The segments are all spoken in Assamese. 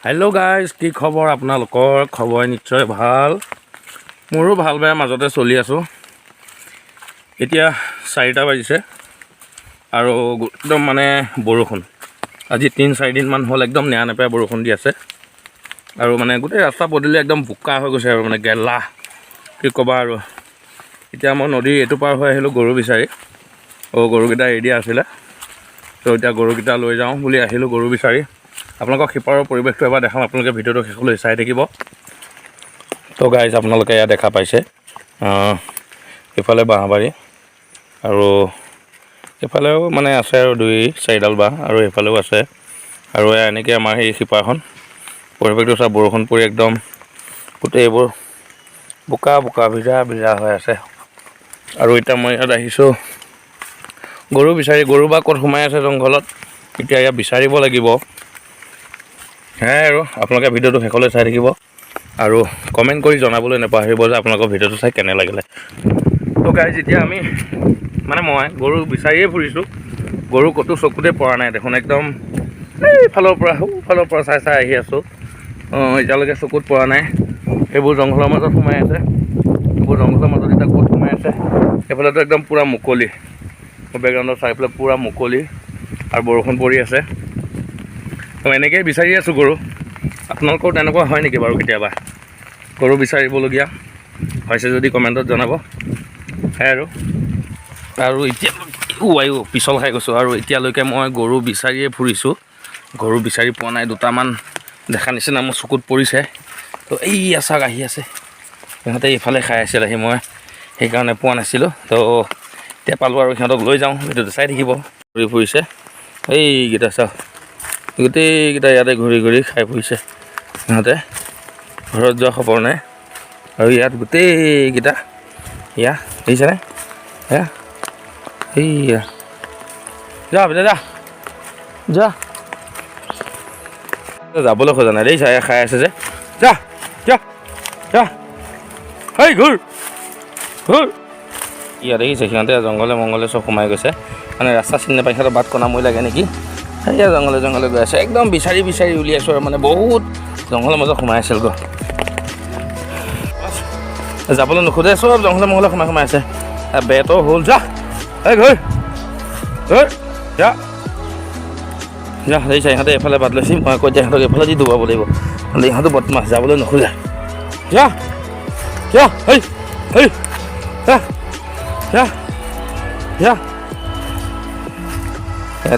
হেল্ল' গাইজ, কি খবৰ আপোনালোকৰ? খবৰ নিশ্চয় ভাল। মোৰো ভাল বেয়া মাজতে চলি আছোঁ। এতিয়া 4টা বাজিছে আৰু একদম মানে বৰষুণ। আজি 3-4 দিনমান হ'ল একদম নেৰানেপেৰা বৰষুণ দি আছে আৰু মানে গোটেই ৰাস্তা পদূলি একদম বোকা হৈ গৈছে আৰু মানে গেলা, কি ক'বা আৰু। এতিয়া মই নদী এইটো পাৰ হৈ আহিলোঁ গৰু বিচাৰি। গৰুকেইটা এৰি দিয়া আছিলে, তো এতিয়া গৰুকেইটা লৈ যাওঁ বুলি আহিলোঁ গৰু বিচাৰি। আপোনালোকক সিপাৰৰ পৰিৱেশটো এবাৰ দেখাম, আপোনালোকে ভিডিঅ'টো শেষলৈ চাই থাকিব। তো গাইজ, আপোনালোকে এয়া দেখা পাইছে, ইফালে বাঁহবাৰী আৰু এইফালেও মানে আছে আৰু 2-4ডাল বাঁহ আৰু এইফালেও আছে আৰু এনেকৈ আমাৰ সেই সিপাৰখন পৰিৱেশটো চাই বৰষুণ পৰি একদম গোটেই এইবোৰ বোকা বোকা ভিজা ভিজা হৈ আছে। আৰু এতিয়া মই ইয়াত আহিছোঁ গৰু বিচাৰি। গৰু বা ক'ত সোমাই আছে জংঘলত, এতিয়া ইয়াত বিচাৰিব লাগিব। সেয়াই আৰু আপোনালোকে ভিডিঅ'টো শেষলৈ চাই থাকিব আৰু কমেণ্ট কৰি জনাবলৈ নাপাহৰিব যে আপোনালোকৰ ভিডিঅ'টো চাই কেনে লাগিলে। তো গাইজ, এতিয়া আমি মই গৰু বিচাৰিয়ে ফুৰিছোঁ। গৰু ক'তো চকুতে পৰা নাই দেখোন, একদম এইফালৰ পৰা চাই আহি আছোঁ। এতিয়ালৈকে চকুত পৰা নাই। এইবোৰ জংঘলৰ মাজত সোমাই আছে, এইবোৰ জংঘলৰ মাজত এতিয়া ক'ত সোমাই আছে। এইফালেতো একদম পূৰা মুকলি, বেকগ্ৰাউণ্ডৰ চাৰিওফালে পূৰা মুকলি আৰু বৰষুণ পৰি আছে। এনেকৈয়ে বিচাৰি আছোঁ গৰু। আপোনালোকৰ তেনেকুৱা হয় নেকি বাৰু কেতিয়াবা গৰু বিচাৰিবলগীয়া হৈছে যদি কমেণ্টত জনাব। সেয়াই আৰু এতিয়া পিছল খাই গৈছোঁ। আৰু এতিয়ালৈকে মই গৰু বিচাৰিয়ে ফুৰিছোঁ, গৰু বিচাৰি পোৱা নাই। 2টামান দেখা নিচিনা মোৰ চকুত পৰিছে। তো এই চাক আহি আছে, সিহঁতে এইফালে খাই আছিল আহি, মই সেইকাৰণে পোৱা নাছিলোঁ। তো এতিয়া পালোঁ আৰু সিহঁতক লৈ যাওঁ, ভিডিঅ'টো চাই থাকিব। ঘূৰি ফুৰিছে এইকেইটা, চাওক গোটেইকেইটা ইয়াতে ঘূৰি ঘূৰি খাই ফুৰিছে। সিহঁতে ঘৰত যোৱা খবৰ নাই আৰু ইয়াত গোটেইকেইটা দেখিছেনে? এইয়া যা বেটা যা, যাবলৈ খোজা নাই দেই, খাই আছে যে। যা যা যা, হেই ঘূৰ ঘূৰ। ইয়াত দেখিছে সিহঁতে জংঘলে মংগলে চব সোমাই গৈছে, মানে ৰাস্তা চিনি নাপায়। সিহঁতৰ বাট কণামৈ লাগে নেকি, সেয়া জংঘলে জংঘলে গৈ আছে। একদম বিচাৰি বিচাৰি উলিয়াইছোঁ আৰু মানে বহুত জংঘলৰ মাজত সোমাই আছিল গৈ, যাবলৈ নোখোজে, চব জংঘলে মংঘলে সোমাই আছে। বেটো হ'ল, যা এই ঘূৰ ঘূৰ যা যা। দেখিছে ইহঁতে এইফালে বাট লৈছে, মই আকৌ এতিয়া ইহঁতক এইফালে দি ডুবাব লাগিব, নহ'লে ইহঁতো বদমাছ, যাবলৈ নোখোজে। যা যা হেই হেই যা যা যা।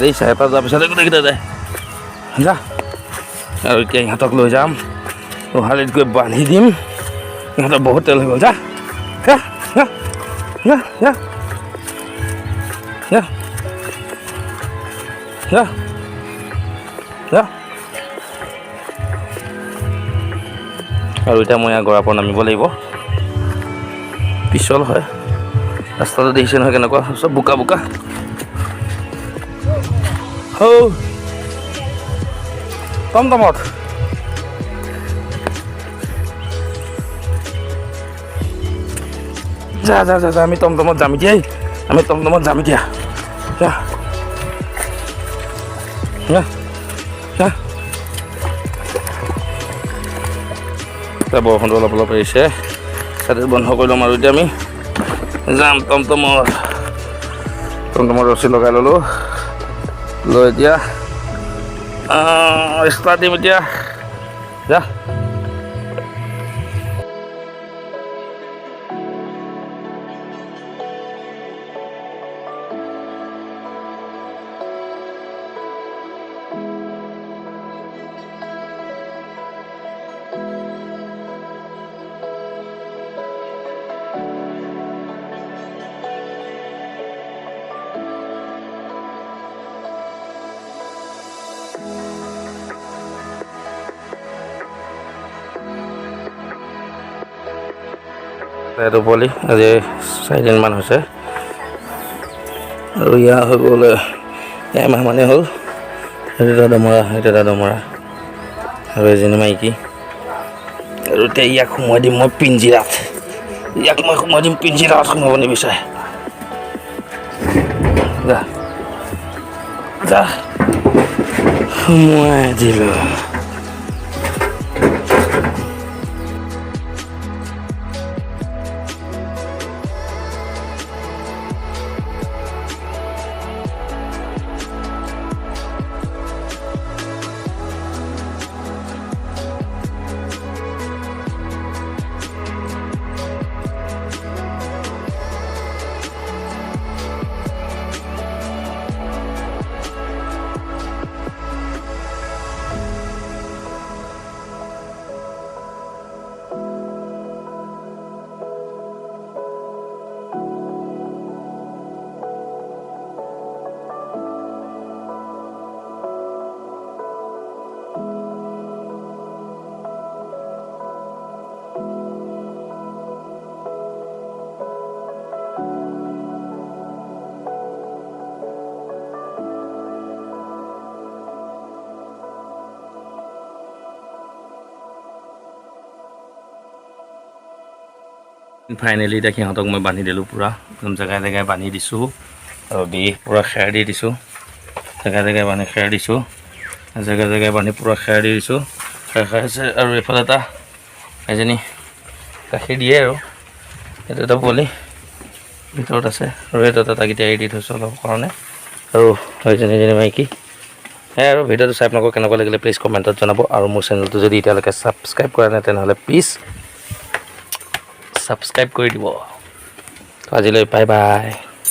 দেখিছে এটা যোৱাৰ পিছতে গোটেইকেইটা যায়। যা, আৰু এতিয়া ইহঁতক লৈ যাম, গোহালিত গৈ বান্ধি দিম। ইহঁতৰ বহুত তেল হৈ গ'ল। যা যা যা যা যা যা যা যা। আৰু এতিয়া মই গৰাৰ পৰা নামিব লাগিব, পিছল হয় ৰাস্তাটো। দেখিছে নহয় কেনেকুৱা চব বোকা বোকা। টমটমত যা যা যা যা, আমি টমটমত যাম এতিয়া, আমি টমটমত যাম এতিয়া। যা যা যা। বৰষুণটো অলপ অলপ এৰিছে, তাতে বন্ধ কৰি ল'ম আৰু এতিয়া আমি যাম টমটমত ৰছী লগাই ল'লোঁ, লৈ এতিয়া ষ্টাৰ্ট দিম এতিয়া। যা এইটো পোৱালি আজি 4 দিনমান হৈছে আৰু ইয়াৰ হৈ গ'ল এমাহ মানে হ'ল। সেইটো এটা দমৰা আৰু এজনী মাইকী। আৰু এতিয়া ইয়াক সোমোৱাই দিম মই পিঞ্জিৰাত, সোমাব নিবিচাৰে। যা যা, সোমোৱাই দিলোঁ। ফাইনেলি এতিয়া সিহঁতক মই বান্ধি দিলোঁ পূৰা একদম জেগাই জেগাই বান্ধি দিছোঁ আৰু দি পূৰা খেৰ দি দিছোঁ জেগাই জেগাই বান্ধি খেৰ দিছোঁ জেগাই জেগাই বান্ধি পূৰা খেৰ দি দিছোঁ খেৰ খাইছে আৰু এইফালে এটা এজনী গাখীৰ দিয়ে আৰু এইটো এটা পোৱালি ভিতৰত আছে আৰু এইটো এটা কেতিয়া এৰি দি থৈছোঁ অলপ কাৰণে আৰু এজনী মাইকী সেয়াই আৰু ভিডিঅ'টো চাই আপোনালোকক কেনেকুৱা লাগিলে প্লিজ কমেণ্টত জনাব আৰু মোৰ চেনেলটো যদি এতিয়ালৈকে ছাবস্ক্ৰাইব কৰা নাই তেনেহ'লে প্লিজ ছাবস্ক্ৰাইব কৰি দিব আজিলৈ বাই বাই।